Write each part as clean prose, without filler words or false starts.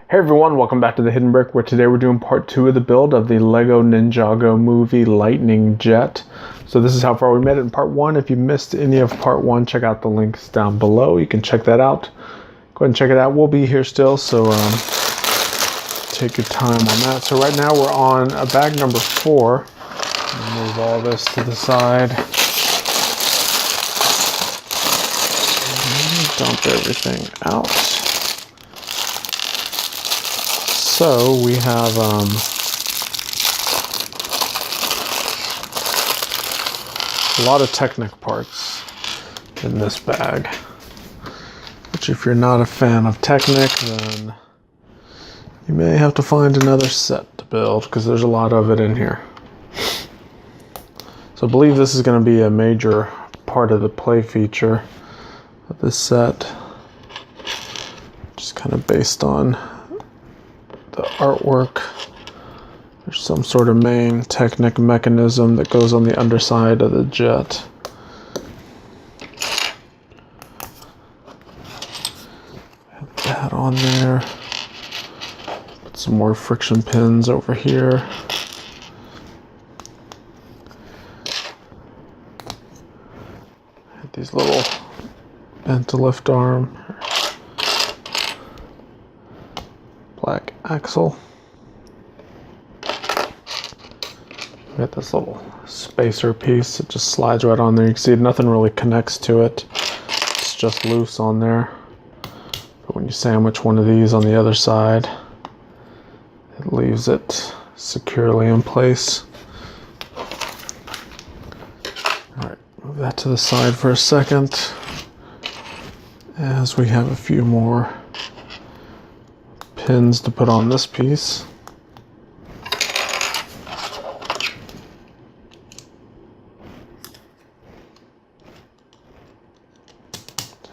Hey everyone, welcome back to the Hidden Brick, where today we're doing part 2 of the build of the Lego Ninjago movie Lightning Jet. So this is how far we made it in part 1. If you missed any of part 1, check out the links down below. You can check that out. Go ahead and check it out. We'll be here still, so take your time on that. So right now we're on bag number 4. Move all this to the side. And dump everything out. So we have a lot of Technic parts in this bag, which if you're not a fan of Technic, then you may have to find another set to build because there's a lot of it in here. So I believe this is going to be a major part of the play feature of this set, just kind of based on the artwork. There's some sort of main Technic mechanism that goes on the underside of the jet. Have that on there. Put some more friction pins over here. Have these little bent to lift arm. Black axle. We got this little spacer piece. It just slides right on there. You can see nothing really connects to it. It's just loose on there. But when you sandwich one of these on the other side, it leaves it securely in place. Alright, move that to the side for a second, as we have a few more pins to put on this piece.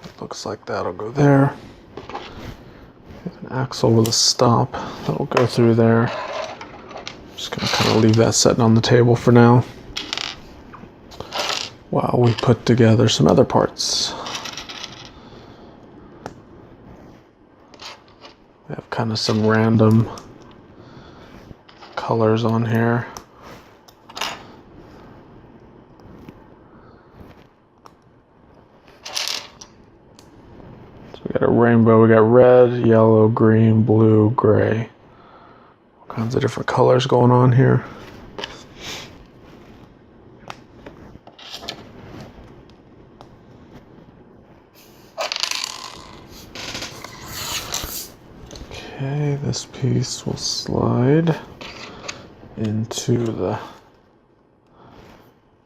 It looks like that'll go there. We have an axle with a stop that'll go through there. Just gonna kind of leave that sitting on the table for now while we put together some other parts. We have kind of some random colors on here. So we got a rainbow. We got red, yellow, green, blue, gray. All kinds of different colors going on here. Okay, this piece will slide into the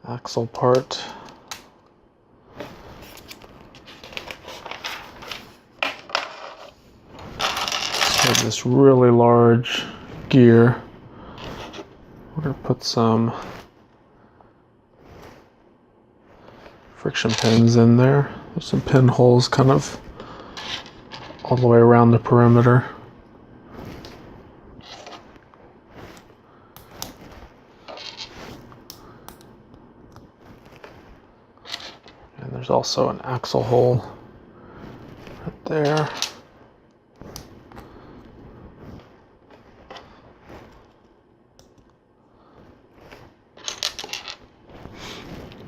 axle part. So this really large gear, we're going to put some friction pins in there. There's some pinholes kind of all the way around the perimeter. And there's also an axle hole right there.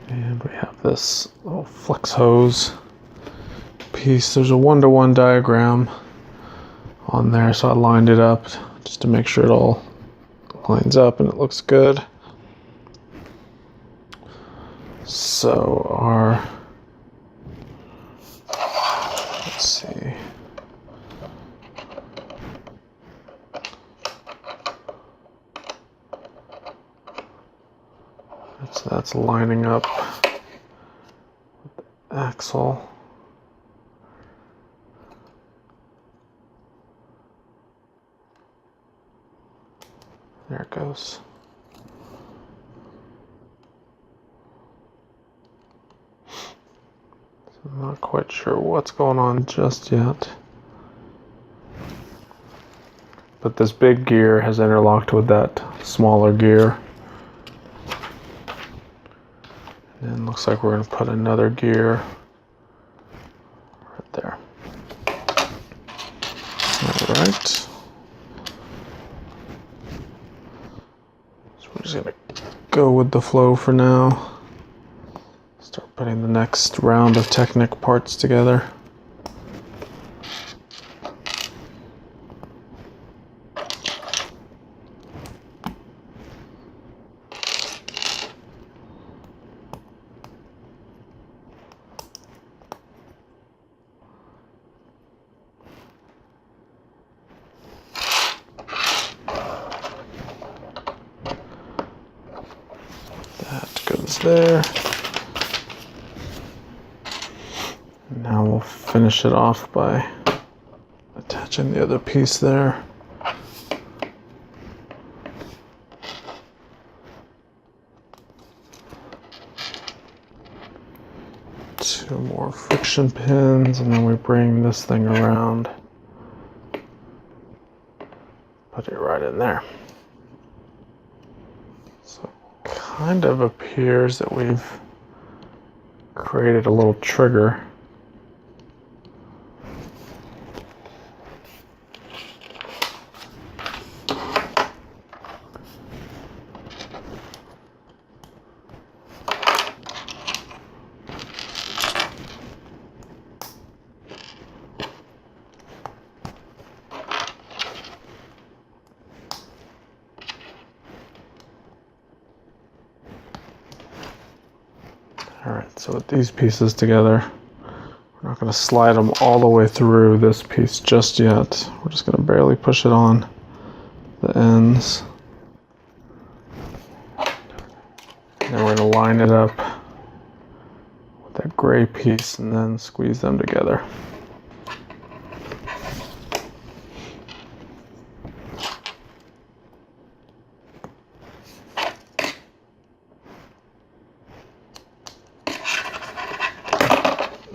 And we have this little flex hose piece. There's a 1-to-1 diagram on there, so I lined it up just to make sure it all lines up and it looks good. So our, let's see, so that's lining up with the axle. There it goes. I'm not quite sure what's going on just yet. But this big gear has interlocked with that smaller gear. And it looks like we're going to put another gear right there. All right. just gonna go with the flow for now. Start putting the next round of Technic parts together. That goes there. Now we'll finish it off by attaching the other piece there. Two more friction pins, and then we bring this thing around. Put it right in there. So it kind of appears that we've created a little trigger. Alright, so with these pieces together, we're not going to slide them all the way through this piece just yet. We're just going to barely push it on the ends. And then we're going to line it up with that gray piece and then squeeze them together.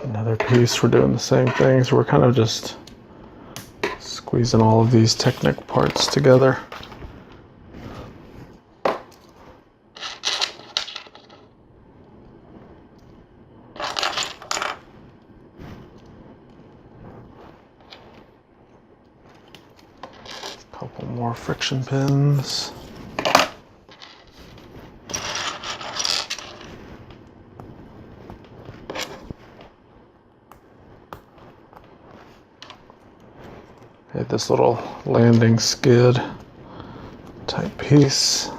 Another piece, we're doing the same thing, so we're kind of just squeezing all of these Technic parts together. Couple more friction pins. This little landing skid type piece.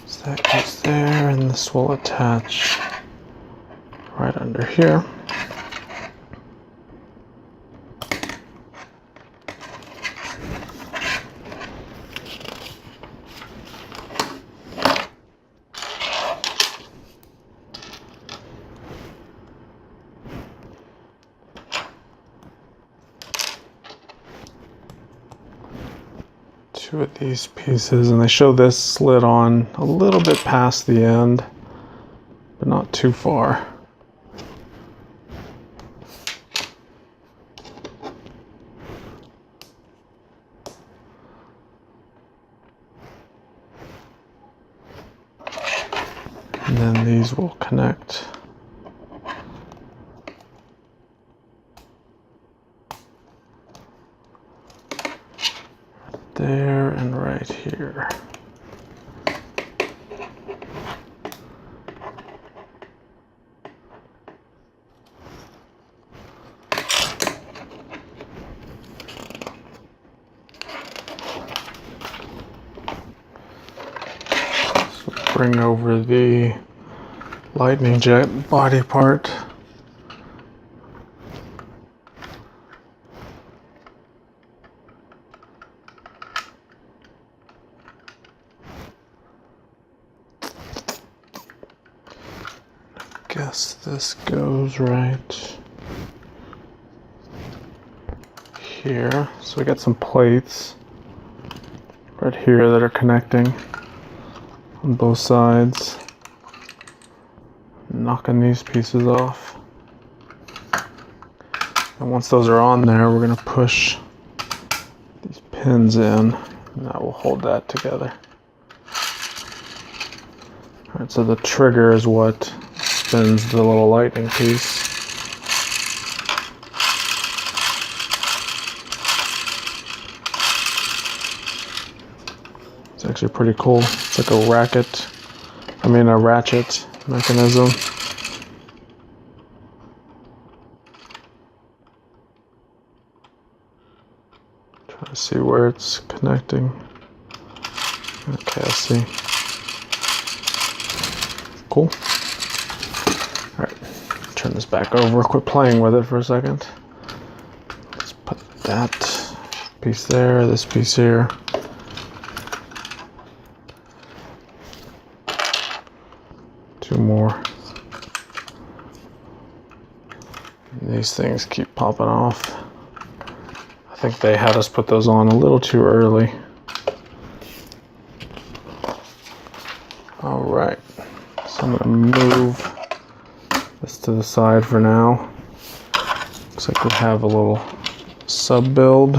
So that goes there, and this will attach right under here. Two of these pieces, and they show this slid on a little bit past the end, but not too far. And then these will connect. There and right here. So bring over the lightning jet body part. Guess this goes right here. So we got some plates right here that are connecting on both sides. Knocking these pieces off. And once those are on there, we're going to push these pins in, and that will hold that together. Alright, so the trigger is what spins the little lightning piece. So actually pretty cool. It's like a ratchet mechanism. Trying to see where it's connecting. Okay, I see. Cool. Alright, turn this back over, quit playing with it for a second. Let's put that piece there, this piece here. Two more. And these things keep popping off. I think they had us put those on a little too early. Alright, so I'm going to move this to the side for now. Looks like we have a little sub build.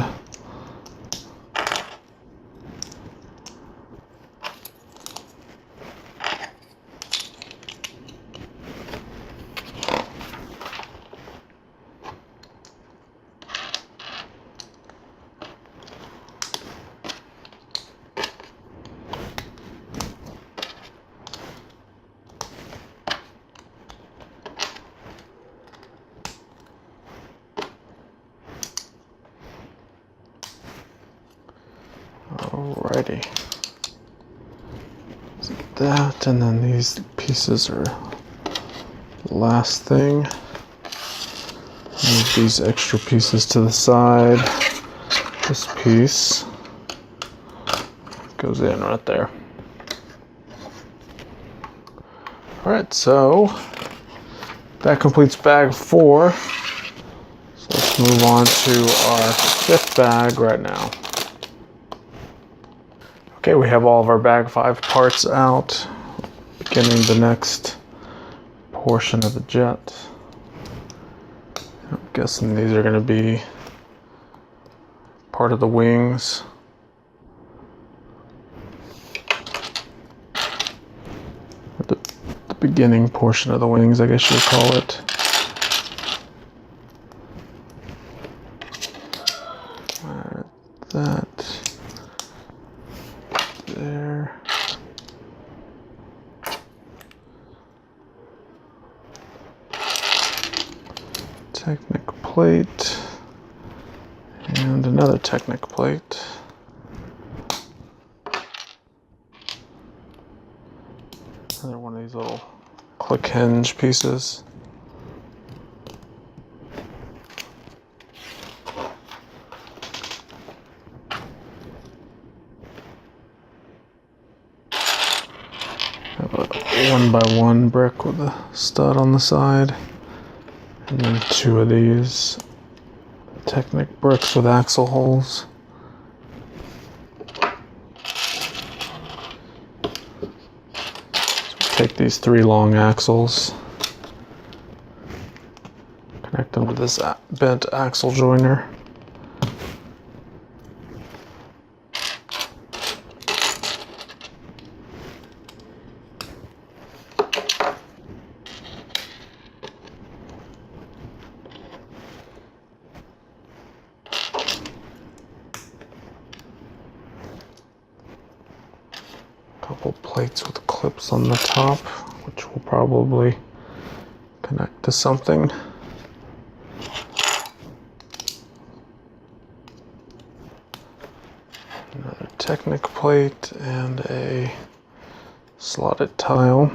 Alrighty, so that, and then these pieces are the last thing. Move these extra pieces to the side. This piece goes in right there. Alright, so that completes bag 4. So let's move on to our 5th bag right now. Okay, we have all of our bag 5 parts out, beginning the next portion of the jet. I'm guessing these are going to be part of the wings. The beginning portion of the wings, I guess you would call it. Alright, that. There. Technic plate and another Technic plate. Another one of these little click hinge pieces. Have a 1x1 brick with a stud on the side, and then 2 of these Technic bricks with axle holes. So take these 3 long axles, connect them to this bent axle joiner. Couple plates with clips on the top, which will probably connect to something. Another Technic plate and a slotted tile.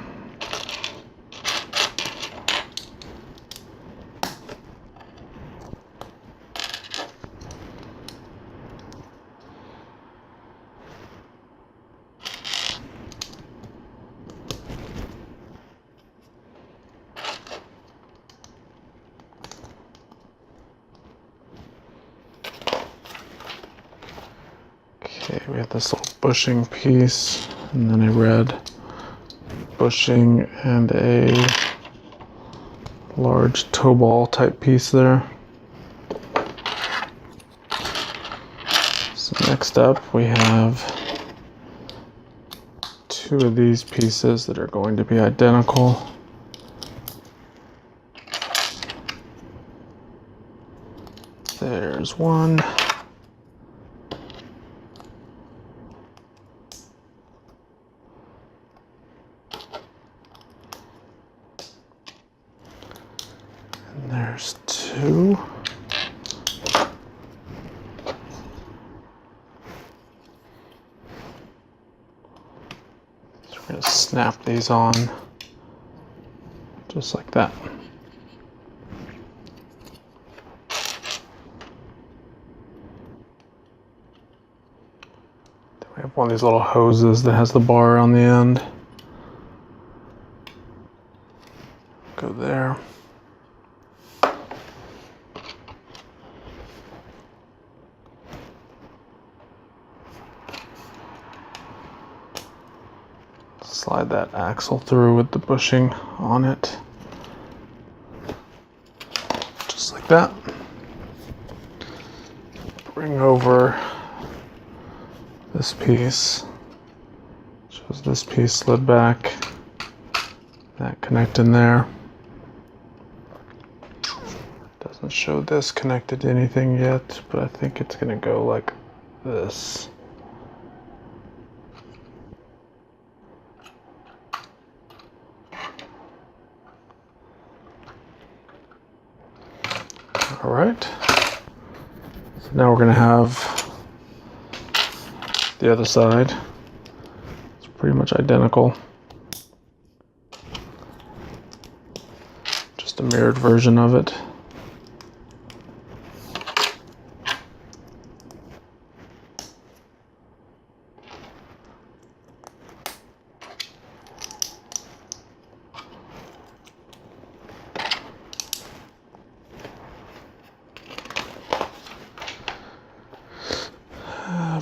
Okay, we have this little bushing piece, and then a red bushing and a large toe ball type piece there. So next up we have 2 of these pieces that are going to be identical. There's one. There's two. So we're going to snap these on just like that. Then we have one of these little hoses that has the bar on the end. Go there. Slide that axle through with the bushing on it. Just like that. Bring over this piece. Shows this piece slid back. That connect in there. Doesn't show this connected to anything yet, but I think it's gonna go like this. All right, so now we're going to have the other side. It's pretty much identical. Just a mirrored version of it.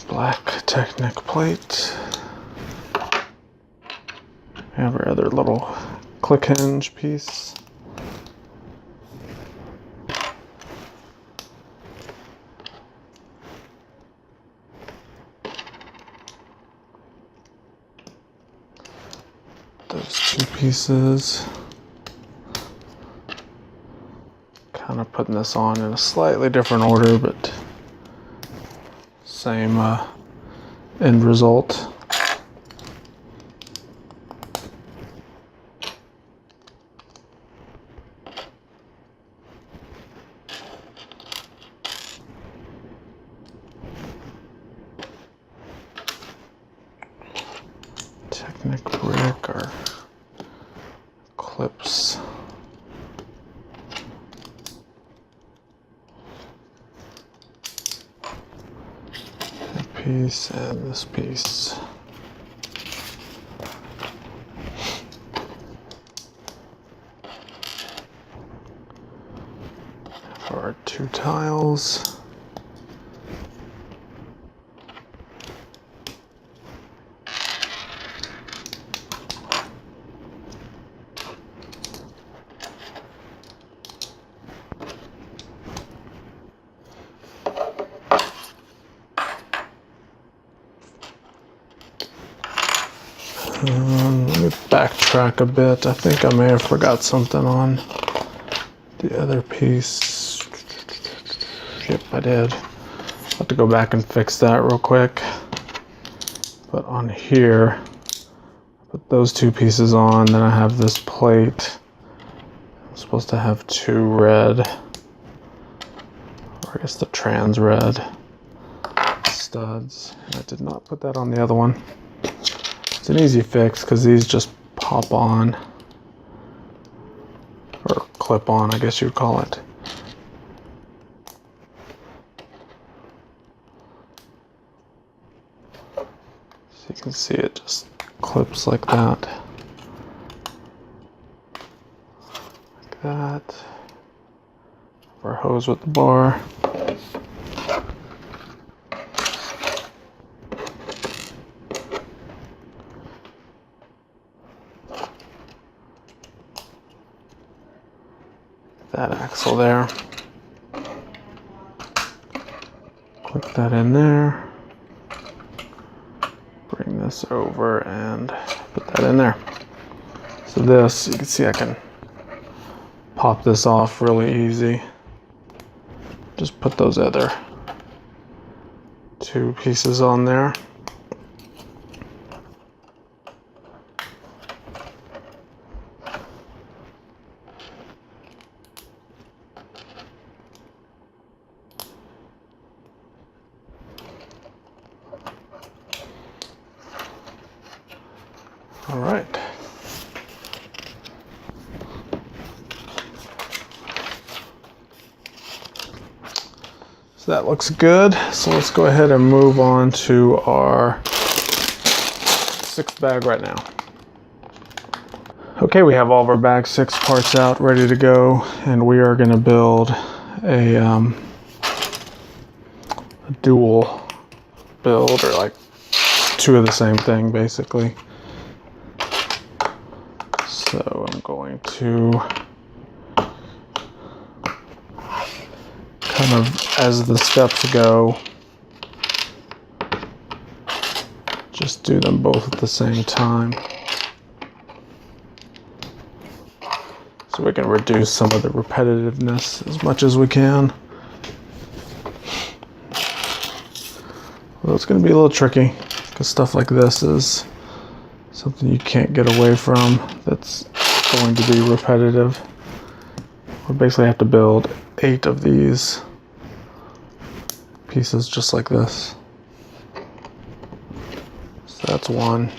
Black Technic plate. We have our other little click hinge piece. Those two pieces. Kind of putting this on in a slightly different order, but same end result. Technic brick or clips. Piece and this piece. For our two tiles. Let me backtrack a bit. I think I may have forgot something on the other piece. Yep, I did. I'll have to go back and fix that real quick. But on here, put those two pieces on, then I have this plate. I'm supposed to have two red, or I guess the trans red studs. And I did not put that on the other one. It's an easy fix because these just pop on, or clip on, I guess you'd call it. So you can see it just clips like that. Like that. Our hose with the bar. That axle there. Click that in there. Bring this over and put that in there. So this, you can see I can pop this off really easy. Just put those other two pieces on there. So that looks good. So let's go ahead and move on to our 6th bag right now. Okay, we have all of our bag 6 parts out, ready to go, and we are going to build a dual build, or like 2 of the same thing basically. So I'm going to kind of, as the steps go, just do them both at the same time, so we can reduce some of the repetitiveness as much as we can. Well, it's going to be a little tricky because stuff like this is something you can't get away from that's going to be repetitive. We basically have to build 8 of these pieces just like this. So that's 1.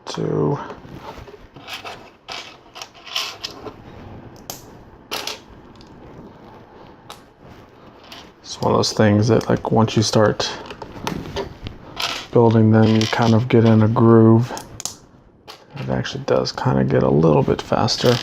2. It's one of those things that, like, once you start building them, you kind of get in a groove. It actually does kind of get a little bit faster.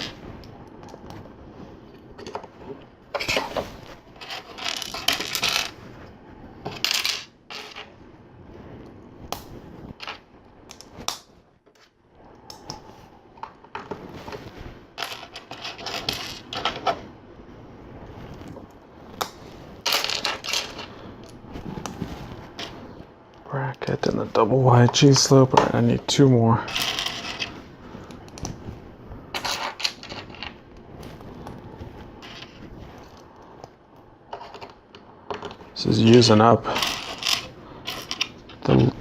Bracket and the double wide cheese slope. All right, I need 2 more. This is using up the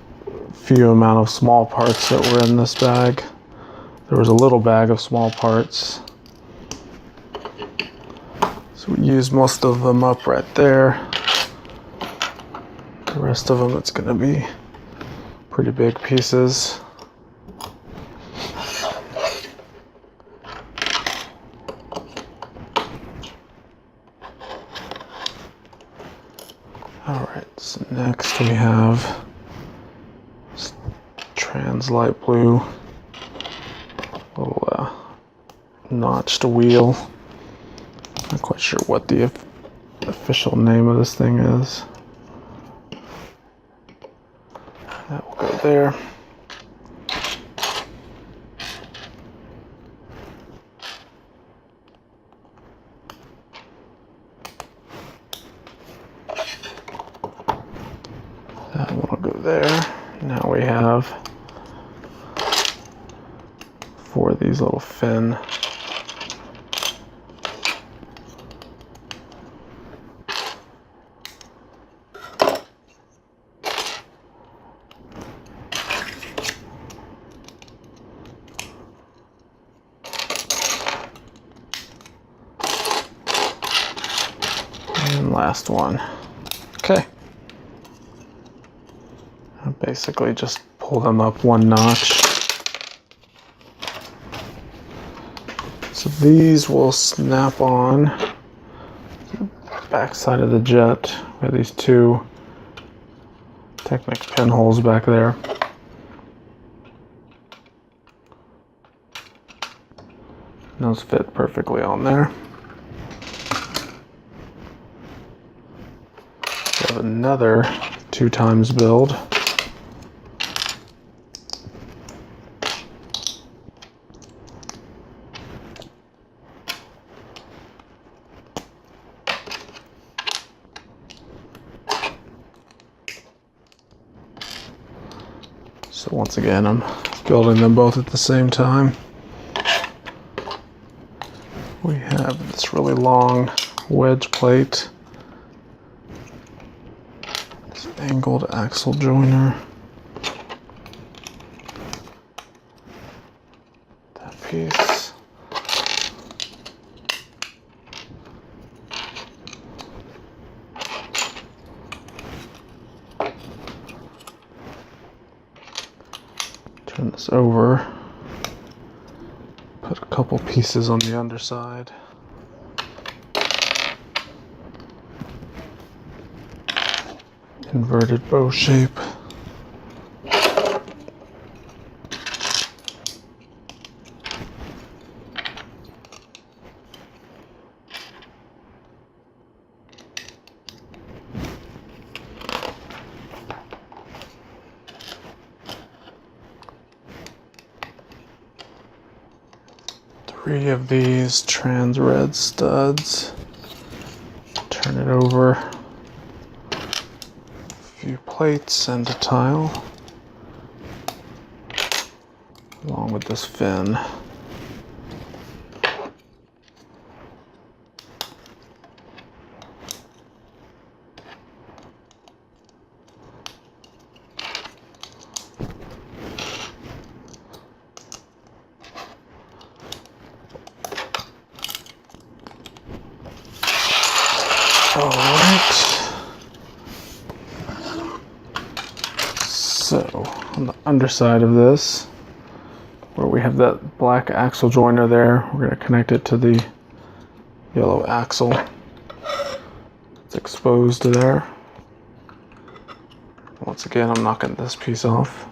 few amount of small parts that were in this bag. There was a little bag of small parts, so we used most of them up right there. The rest of them, it's going to be pretty big pieces. Alright, so next we have trans light blue, little notched wheel. Not quite sure what the official name of this thing is. That will go there. That one will go there. Now we have 4 of these little fin. And last one. Okay. I basically just pull them up 1 notch. So these will snap on the back side of the jet. We have these 2 Technic pinholes back there. And those fit perfectly on there. We have another 2 times build. So once again, I'm building them both at the same time. We have this really long wedge plate, this angled axle joiner, that piece, turn this over. Put a couple pieces on the underside. Inverted bow shape. Three of these trans red studs. Turn it over. A few plates and a tile. Along with this fin. All right. So on the underside of this, where we have that black axle joiner there, we're going to connect it to the yellow axle. It's exposed there. Once again, I'm knocking this piece off.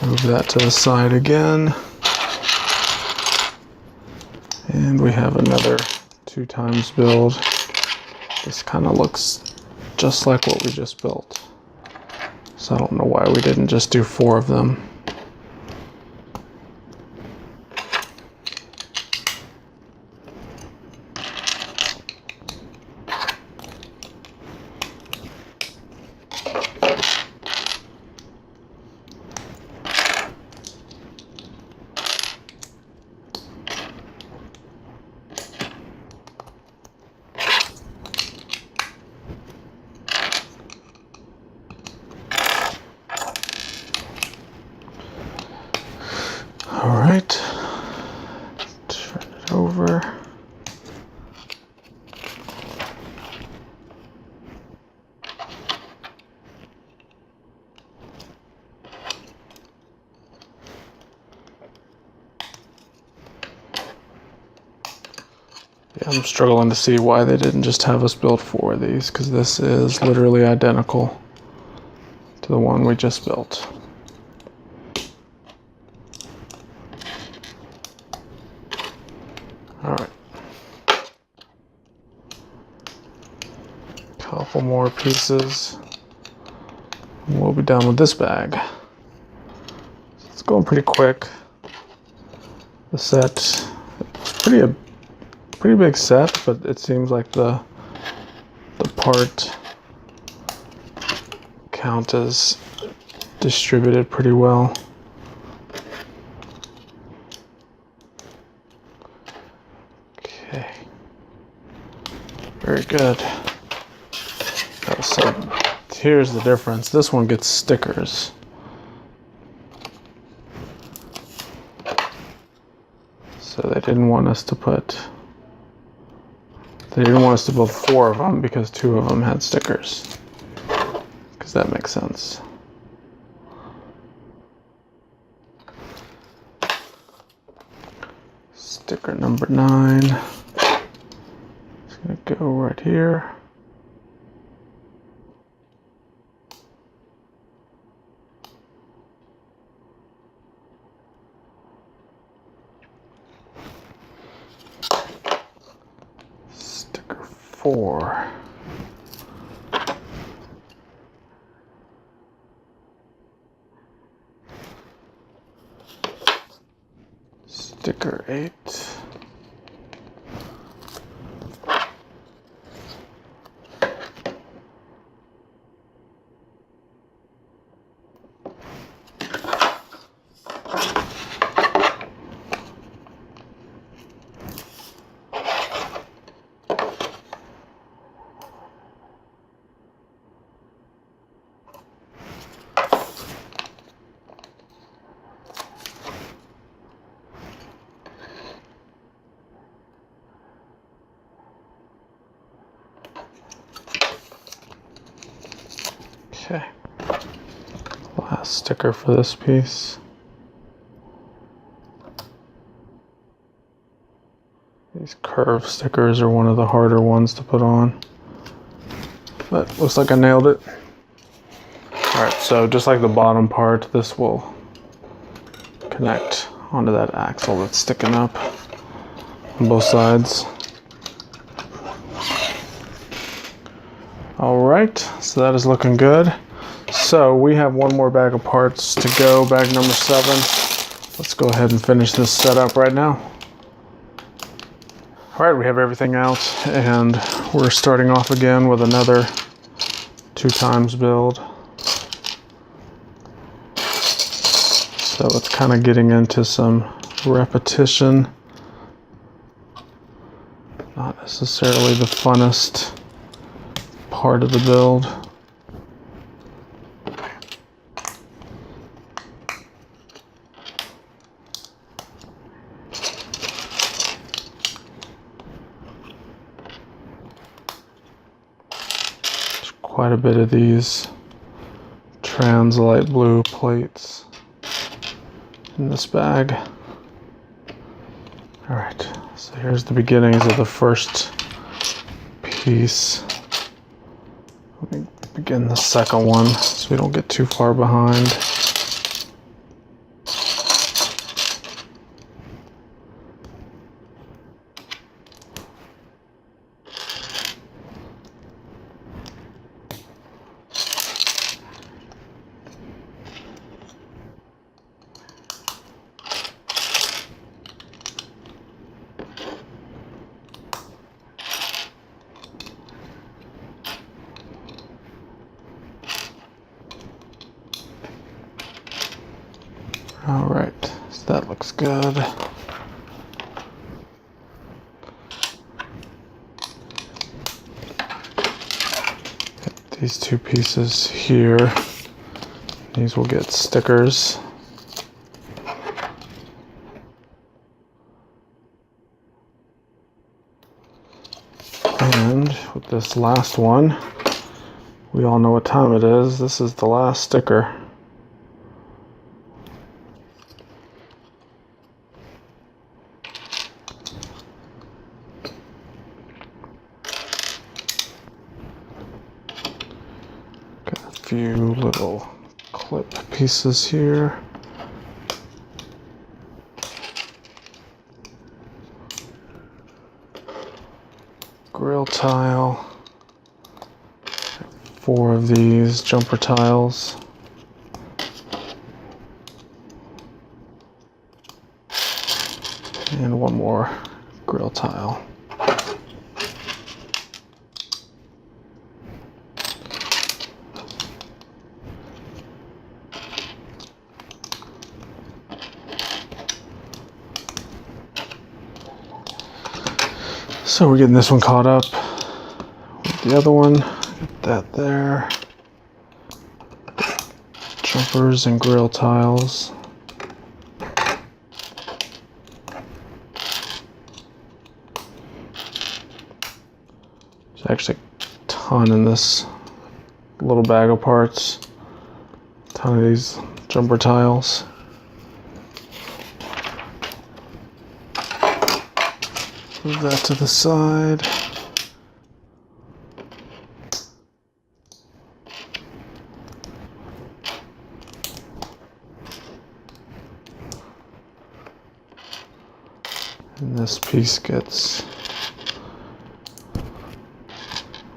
Move that to the side again. And we have another 2x build. This kind of looks just like what we just built. So I don't know why we didn't just do 4 of them. All right, turn it over. Yeah, I'm struggling to see why they didn't just have us build 4 of these, because this is literally identical to the one we just built. All right. Couple more pieces. And we'll be done with this bag. So it's going pretty quick. The set is pretty big set, but it seems like the part count is distributed pretty well. Okay. Very good. So here's the difference. This one gets stickers. So they didn't want us to build 4 of them because 2 of them had stickers. Because that makes sense. Sticker number 9. It's going to go right here. Sticker 4. Sticker 8. Okay. Last sticker for this piece. These curved stickers are one of the harder ones to put on, but looks like I nailed it. Alright, so just like the bottom part, this will connect onto that axle that's sticking up on both sides. Alright, so that is looking good. So we have one more bag of parts to go, bag number 7. Let's go ahead and finish this setup right now. Alright, we have everything out and we're starting off again with another 2x build. So it's kind of getting into some repetition. Not necessarily the funnest part of the build. There's quite a bit of these trans light blue plates in this bag. Alright, so here's the beginnings of the first piece. Let me begin the second one so we don't get too far behind. Alright, so that looks good. Get these two pieces here. These will get stickers. And with this last one, we all know what time it is. This is the last sticker. Few little clip pieces here. Grill tile. 4 of these jumper tiles. And 1 more grill tile. So we're getting this one caught up with the other one. Get that there. Jumpers and grill tiles. There's actually a ton in this little bag of parts. A ton of these jumper tiles. Move that to the side. And this piece gets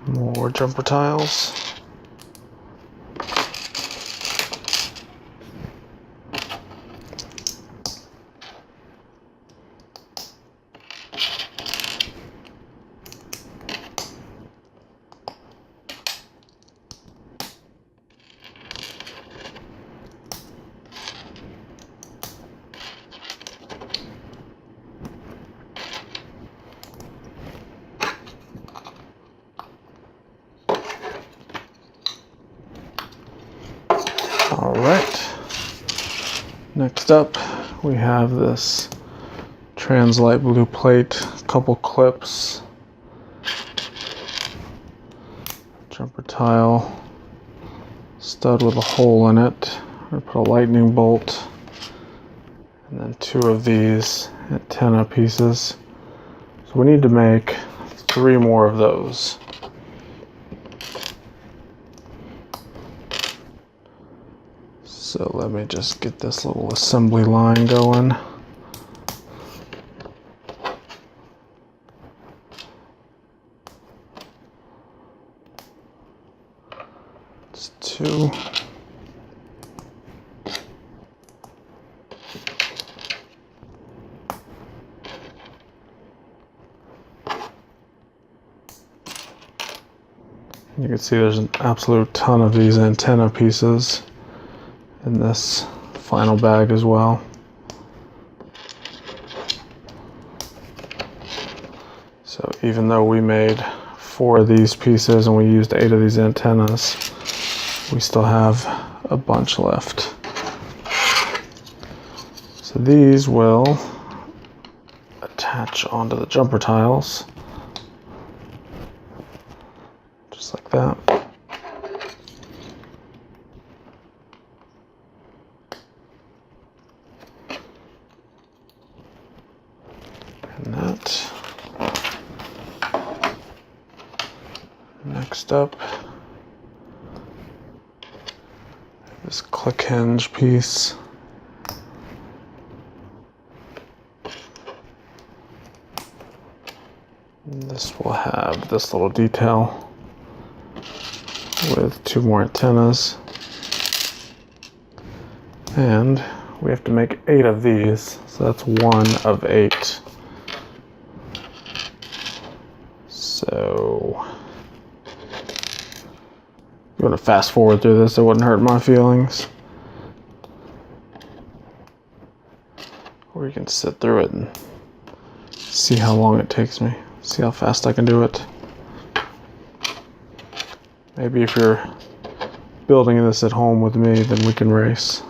more jumper tiles. All right, next up we have this trans light blue plate, a couple clips, jumper tile, stud with a hole in it, We're gonna put a lightning bolt and then 2 of these antenna pieces. So we need to make 3 more of those. So let me just get this little assembly line going. It's 2. You can see there's an absolute ton of these antenna pieces in this final bag as well. So even though we made 4 of these pieces and we used 8 of these antennas, we still have a bunch left. So these will attach onto the jumper tiles. Just like that. And that. Next up, this click hinge piece. And this will have this little detail with 2 more antennas, and we have to make 8 of these, so that's 1 of 8. So I'm going to fast forward through this, it wouldn't hurt my feelings. Or you can sit through it and see how long it takes me, see how fast I can do it. Maybe if you're building this at home with me, then we can race.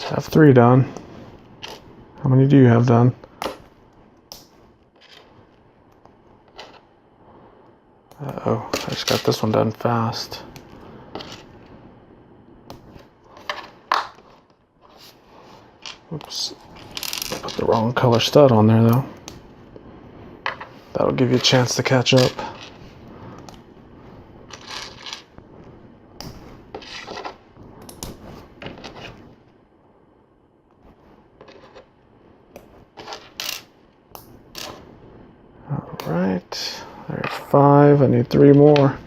I have 3 done. How many do you have done? Uh-oh, I just got this one done fast. Oops, put the wrong color stud on there though. That'll give you a chance to catch up. Alright, there's 5, I need 3 more.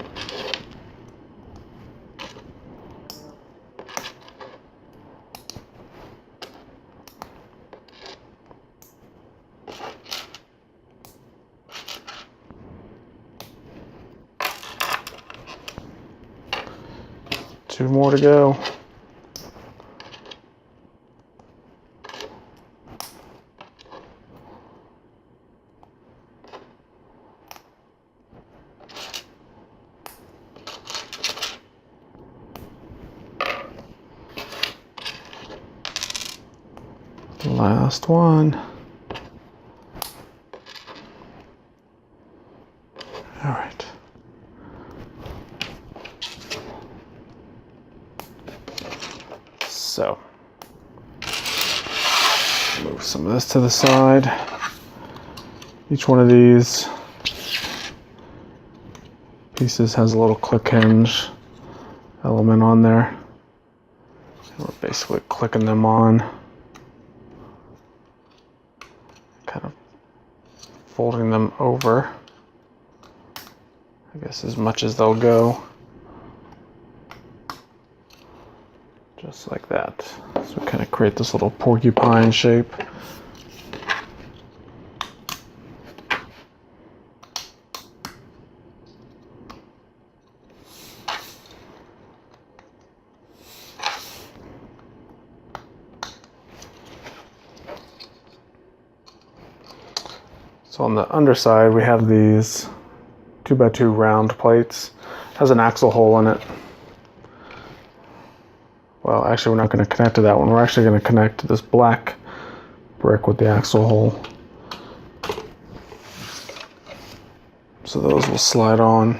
Two more to go. Last one. All right. So, move some of this to the side. Each one of these pieces has a little click hinge element on there. And we're basically clicking them on, kind of folding them over, I guess as much as they'll go. Just like that. So we kind of create this little porcupine shape. So on the underside we have these 2x2 round plates. It has an axle hole in it. Well, actually, we're not going to connect to that one. We're actually going to connect to this black brick with the axle hole. So those will slide on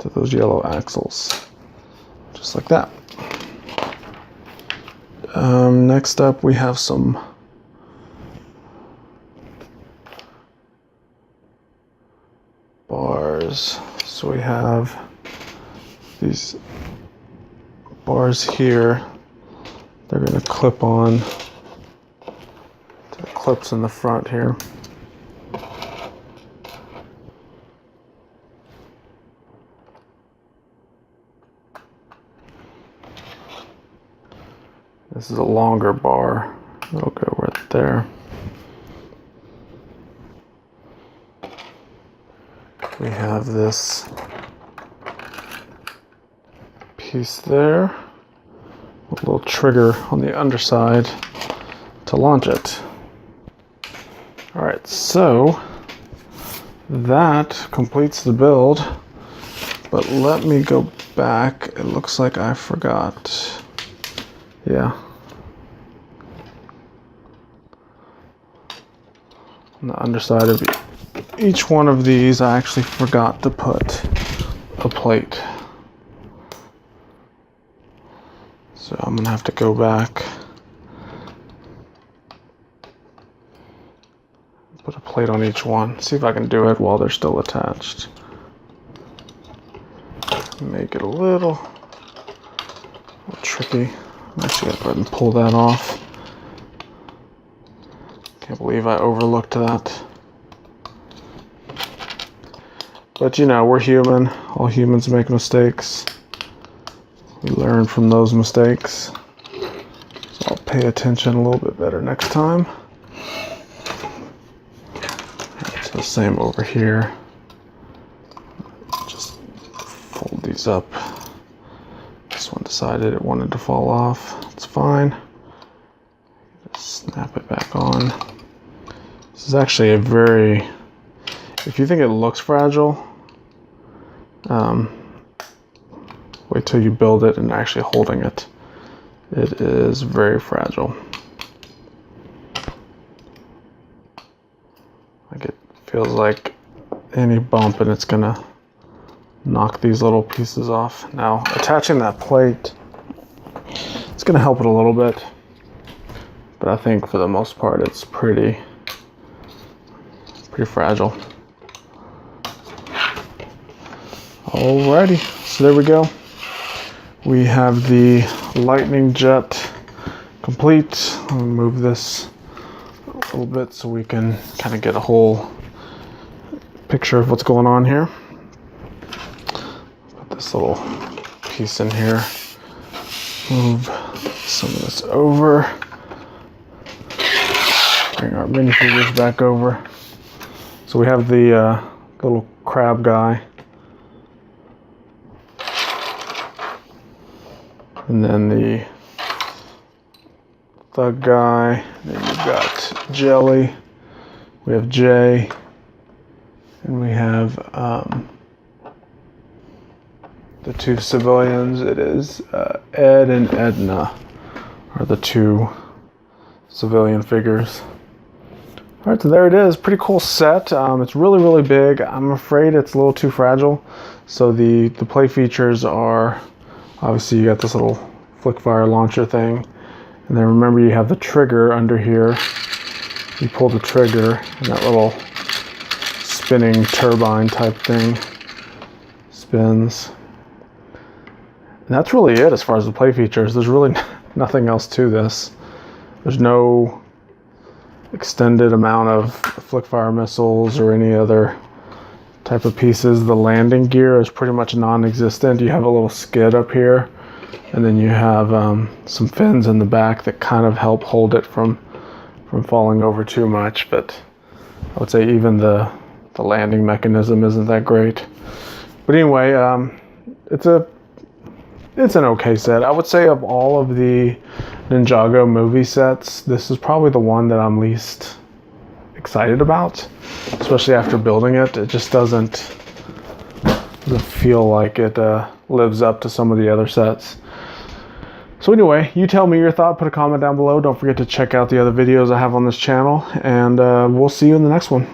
to those yellow axles, just like that. Next up, we have some bars. So we have these bars here. They're going to clip on to the clips in the front here. This is a longer bar. It'll go right there. We have this piece there, a little trigger on the underside to launch it. All right, so that completes the build, but let me go back. It looks like I forgot. Yeah. On the underside of each one of these, I actually forgot to put a plate. So I'm gonna have to go back, put a plate on each one. See if I can do it while they're still attached. Make it a little tricky. I'm actually gonna go ahead and pull that off. Can't believe I overlooked that. But you know, we're human. All humans make mistakes. We learn from those mistakes. So I'll pay attention a little bit better next time. It's the same over here. Just fold these up. This one decided it wanted to fall off. It's fine. Just snap it back on. This is actually a very, if you think it looks fragile, wait till you build it and actually holding it. It is very fragile. Like it feels like any bump and it's gonna knock these little pieces off. Now, attaching that plate, it's gonna help it a little bit, but I think for the most part it's pretty fragile. Alrighty, so there we go. We have the lightning jet complete. I'll move this a little bit so we can kind of get a whole picture of what's going on here. Put this little piece in here. Move some of this over. Bring our minifigures back over. So we have the little crab guy. And then the thug guy. Then we've got Jelly. We have Jay. And we have the two civilians. It is Ed and Edna are the two civilian figures. All right, so there it is. Pretty cool set. It's really, really big. I'm afraid it's a little too fragile. So the play features are, obviously you got this little flick fire launcher thing. And then remember you have the trigger under here. You pull the trigger and that little spinning turbine type thing spins. And that's really it as far as the play features. There's really nothing else to this. There's no extended amount of flick fire missiles or any other type of pieces. The landing gear is pretty much non-existent. You have a little skid up here, and then you have some fins in the back that kind of help hold it from falling over too much. But I would say even the landing mechanism isn't that great. But anyway, it's an okay set. I would say of all of the Ninjago movie sets, this is probably the one that I'm least excited about, especially after building it. It just doesn't feel like it lives up to some of the other sets. So anyway, you tell me your thought, put a comment down below. Don't forget to check out the other videos I have on this channel, and we'll see you in the next one.